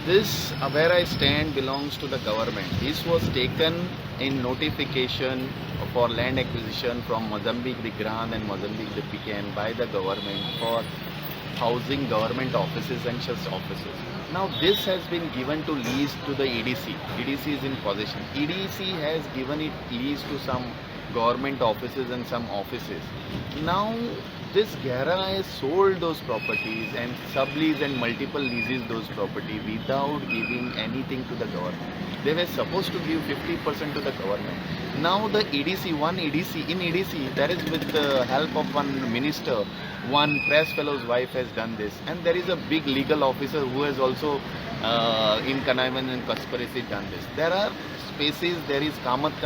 This, where I stand, belongs to the government. This was taken in notification for land acquisition from Mozambique the Grand and Mozambique the Pequen by the government for housing government offices and church offices. Now this has been given to lease to the EDC. EDC is in possession. EDC has given it lease to some government offices and some offices. Now this GERA has sold those properties and sublease and multiple leases those property without giving anything to the government. They were supposed to give 50% to the government. Now the EDC, one EDC, in EDC, that is with the help of one minister, one press fellow's wife has done this, and there is a big legal officer who has also in connivance and conspiracy done this. There are spaces, there is Kamat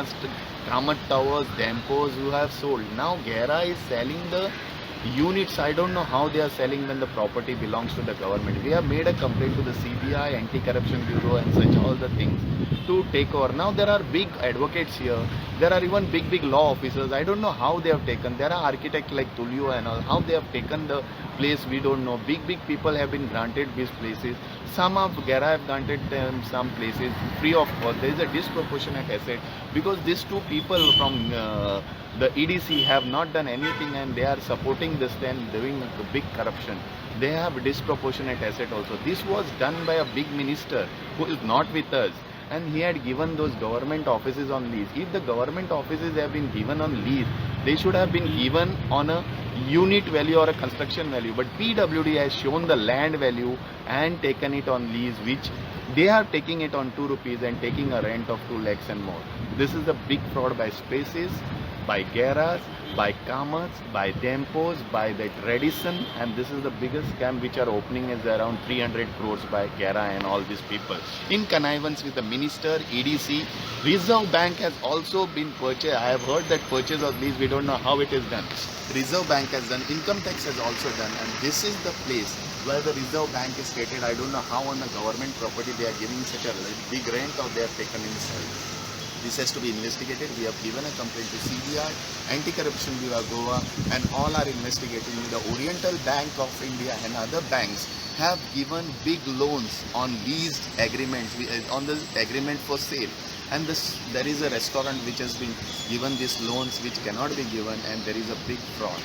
Towers, Dempos who have sold. Now GERA is selling the units. I don't know how they are selling when the property belongs to the government. We have made a complaint to the CBI, Anti-Corruption Bureau and such all the things to take over. Now there are big advocates here. There are even big law officers. I don't know how they have taken. There are architects like Tulio and all. How they have taken the place, we don't know. Big people have been granted these places. Some of GERA have granted them some places free of cost. There is a disproportionate asset because these two people from the EDC have not done anything and they are supporting this and doing a big corruption. They have disproportionate asset also. This was done by a big minister who is not with us, and he had given those government offices on lease. If the government offices have been given on lease, they should have been given on a unit value or a construction value. But PWD has shown the land value and taken it on lease, which they are taking it on 2 rupees and taking a rent of 2 lakhs and more. This is a big fraud by Spaces, by GERAs, by Kamats, by Dempos, by the Radisson, and this is the biggest scam which are opening is around 300 crores by GERA and all these people. In connivance with the minister, EDC, Reserve Bank has also been purchased. I have heard that purchase of these, we don't know how it is done. Reserve Bank has done, Income Tax has also done, and this is the place where the Reserve Bank is stated. I don't know how on the government property they are giving such a big rent or they have taken inside. This has to be investigated. We have given a complaint to CBI, Anti-Corruption Bureau Goa, and all are investigating. The Oriental Bank of India and other banks have given big loans on leased agreements, on the agreement for sale. And there is a restaurant which has been given these loans which cannot be given, and there is a big fraud.